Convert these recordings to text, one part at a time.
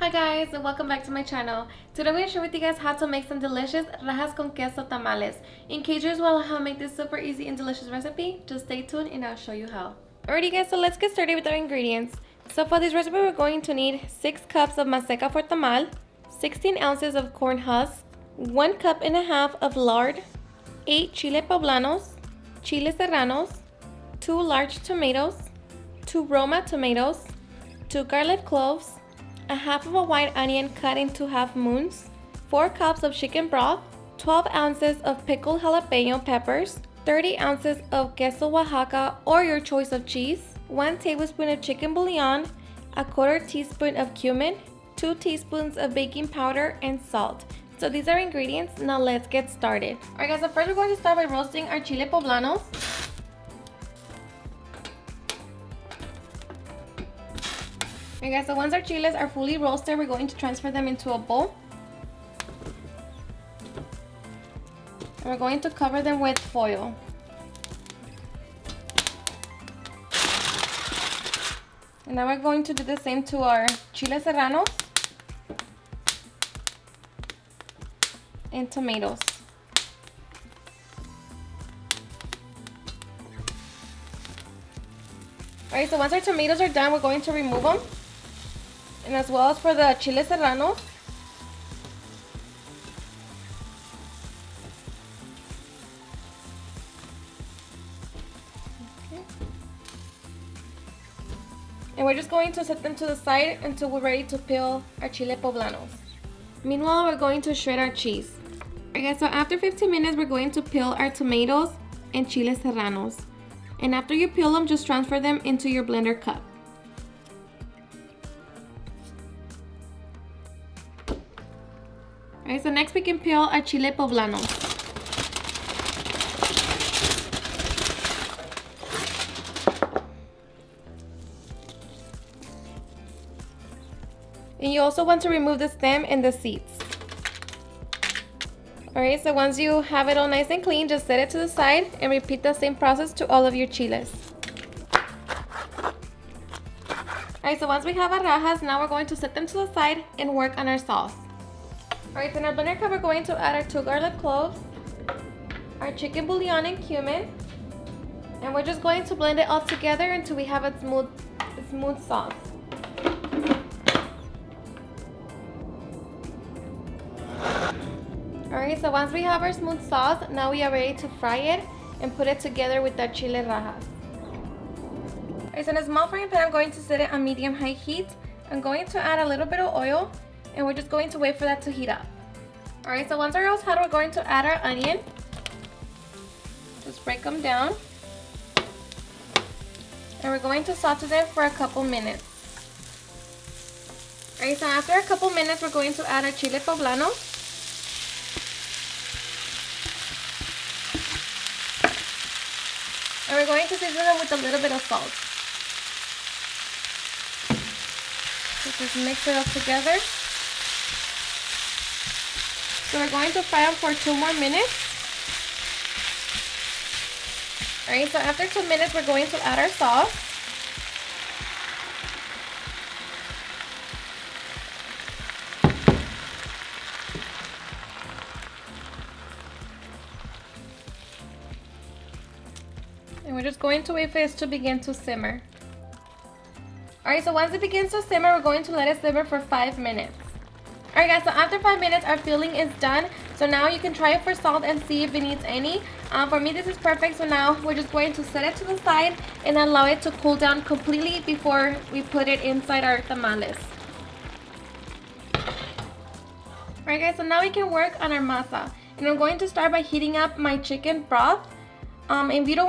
Hi guys, and welcome back to my channel. Today I'm going to share with you guys how to make some delicious rajas con queso tamales. In case you're wondering how to make this super easy and delicious recipe, just stay tuned and I'll show you how. Alrighty guys, so let's get started with our ingredients. So for this recipe we're going to need 6 cups of maseca for tamal, 16 ounces of corn husks, 1 cup and a half of lard, 8 chile poblanos, chiles serranos, 2 large tomatoes, 2 Roma tomatoes, 2 garlic cloves, a half of a white onion cut into half moons, 4 cups of chicken broth, 12 ounces of pickled jalapeno peppers, 30 ounces of queso Oaxaca or your choice of cheese, 1 tablespoon of chicken bouillon, a 1/4 teaspoon of cumin, 2 teaspoons of baking powder, and salt. So these are ingredients. Now let's get started. Alright guys, so first we're going to start by roasting our chile poblanos. Okay guys, so once our chiles are fully roasted, we're going to transfer them into a bowl. And we're going to cover them with foil. And now we're going to do the same to our chiles serranos and tomatoes. Alright, so once our tomatoes are done, we're going to remove them. And as well as for the chiles serranos. Okay. And we're just going to set them to the side until we're ready to peel our chile poblanos. Meanwhile, we're going to shred our cheese. Alright guys, so after 15 minutes, we're going to peel our tomatoes and chiles serranos. And after you peel them, just transfer them into your blender cup. Alright, so next we can peel our chile poblanos. And you also want to remove the stem and the seeds. Alright, so once you have it all nice and clean, just set it to the side and repeat the same process to all of your chiles. Alright, so once we have our rajas, now we're going to set them to the side and work on our sauce. Alright, so in our blender cup, we're going to add our 2 garlic cloves, our chicken bouillon and cumin, and we're just going to blend it all together until we have a smooth sauce. Alright, so once we have our smooth sauce, now we are ready to fry it and put it together with our chile rajas. Alright, so in a small frying pan, I'm going to set it on medium-high heat. I'm going to add a little bit of oil, and we're just going to wait for that to heat up. Alright, so once our oil's hot, we're going to add our onion. Just break them down. And we're going to saute them for a couple minutes. Alright, so after a couple minutes, we're going to add our chile poblano. And we're going to season them with a little bit of salt. So just mix it all together. So we're going to fry them for 2 more minutes. Alright, so after 2 minutes, we're going to add our sauce. And we're just going to wait for this to begin to simmer. Alright, so once it begins to simmer, we're going to let it simmer for 5 minutes. Alright guys, so after 5 minutes, our filling is done. So now you can try it for salt and see if it needs any. For me, this is perfect. So now we're just going to set it to the side and allow it to cool down completely before we put it inside our tamales. Alright guys, so now we can work on our masa. And I'm going to start by heating up my chicken broth. If you don't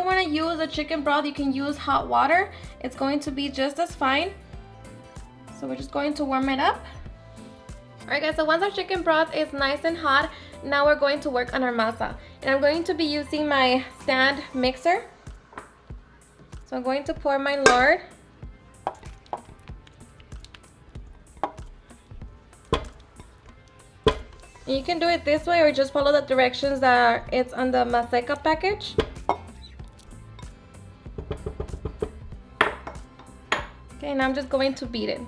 want to use a chicken broth, you can use hot water. It's going to be just as fine. So we're just going to warm it up. Alright guys, so once our chicken broth is nice and hot, now we're going to work on our masa. And I'm going to be using my stand mixer. So I'm going to pour my lard. And you can do it this way or just follow the directions that it's on the maseca package. Okay, and I'm just going to beat it.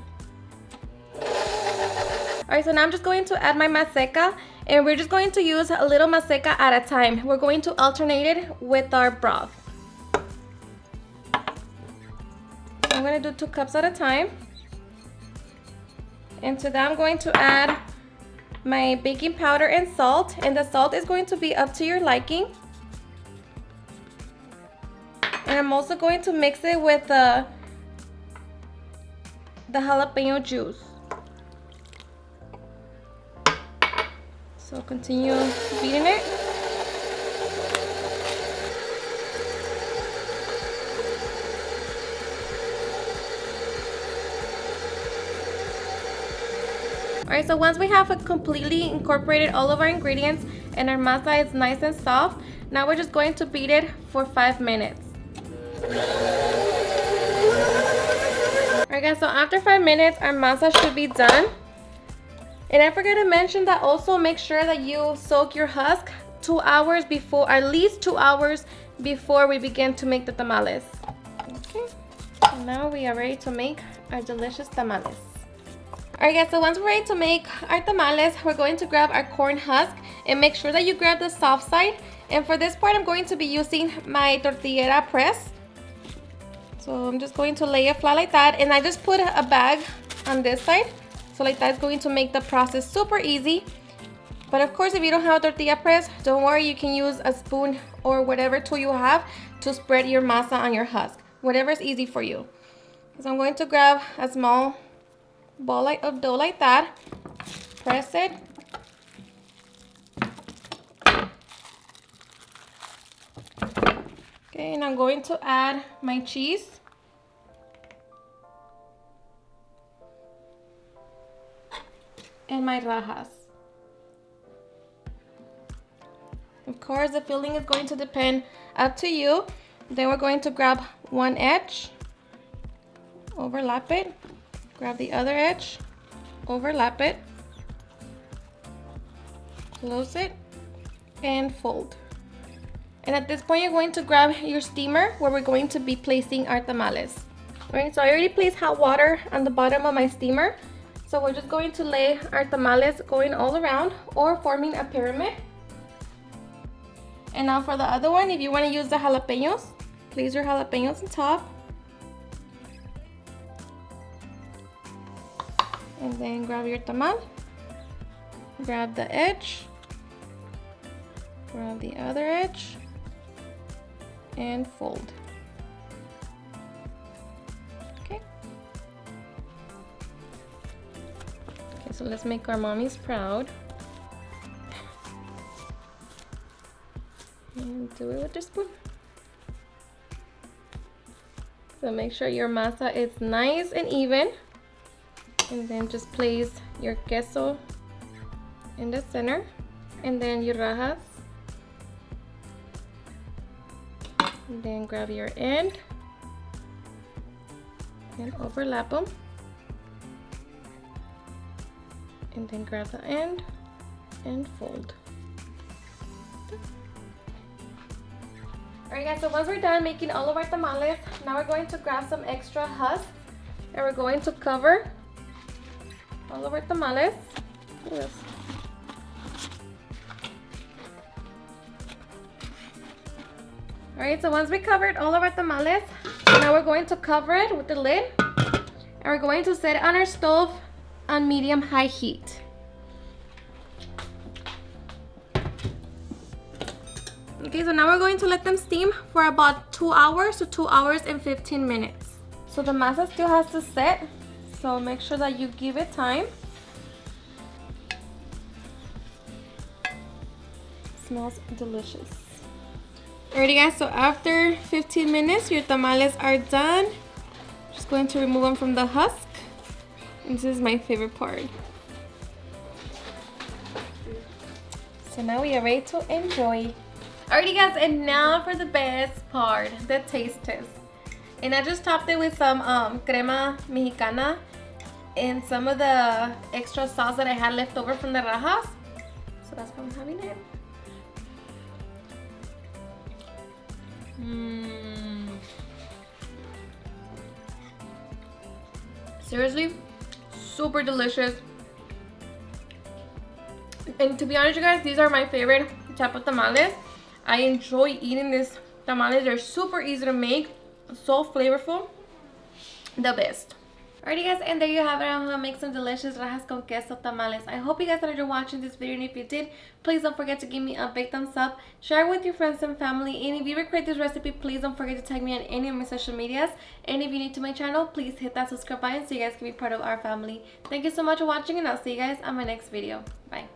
Alright, so now I'm just going to add my maseca, and we're just going to use a little maseca at a time. We're going to alternate it with our broth. I'm going to do 2 cups at a time. And to that I'm going to add my baking powder and salt, and the salt is going to be up to your liking. And I'm also going to mix it with the jalapeno juice. So continue beating it. Alright, so once we have completely incorporated all of our ingredients and our masa is nice and soft, now we're just going to beat it for 5 minutes. Alright guys, so after 5 minutes, our masa should be done. And I forgot to mention that also make sure that you soak your husk 2 hours before, at least 2 hours before we begin to make the tamales. Okay, so now we are ready to make our delicious tamales. Alright guys, so once we're ready to make our tamales, we're going to grab our corn husk and make sure that you grab the soft side. And for this part, I'm going to be using my tortillera press. So I'm just going to lay it flat like that, and I just put a bag on this side. So like that's going to make the process super easy. But of course, if you don't have a tortilla press, don't worry, you can use a spoon or whatever tool you have to spread your masa on your husk. Whatever is easy for you. So I'm going to grab a small ball of dough like that, press it, okay, and I'm going to add my cheese, and my rajas. Of course, the filling is going to depend up to you. Then we're going to grab one edge, overlap it, grab the other edge, overlap it, close it, and fold. And at this point, you're going to grab your steamer where we're going to be placing our tamales. Alright, so I already placed hot water on the bottom of my steamer. So we're just going to lay our tamales going all around or forming a pyramid. And now for the other one, if you want to use the jalapenos, place your jalapenos on top. And then grab your tamal, grab the edge, grab the other edge, and fold. Okay. Okay, so let's make our mommies proud. And do it with the spoon. So make sure your masa is nice and even. And then just place your queso in the center. And then your rajas. And then grab your end and overlap them. And then grab the end and fold. Alright guys, so once we're done making all of our tamales, now we're going to grab some extra husks and we're going to cover all of our tamales. Look at this. Alright, so once we covered all of our tamales, now we're going to cover it with the lid and we're going to set it on our stove on medium-high heat. Okay, so now we're going to let them steam for about 2 hours to 2 hours and 15 minutes. So the masa still has to set, so make sure that you give it time. Smells delicious. Alrighty guys, so after 15 minutes, your tamales are done. Just going to remove them from the husk. And this is my favorite part. So now we are ready to enjoy. Alrighty guys, and now for the best part, the taste test. And I just topped it with some crema mexicana and some of the extra sauce that I had left over from the rajas. So that's why I'm having it. Seriously, super delicious. And to be honest, you guys, these are my favorite type of tamales. I enjoy eating these tamales. They're super easy to make, so flavorful, the best. Alrighty guys, and there you have it on how to make some delicious rajas con queso tamales. I hope you guys enjoyed watching this video, and if you did, please don't forget to give me a big thumbs up, share it with your friends and family, and if you recreate this recipe, please don't forget to tag me on any of my social medias, and if you're new to my channel, please hit that subscribe button so you guys can be part of our family. Thank you so much for watching, and I'll see you guys on my next video. Bye.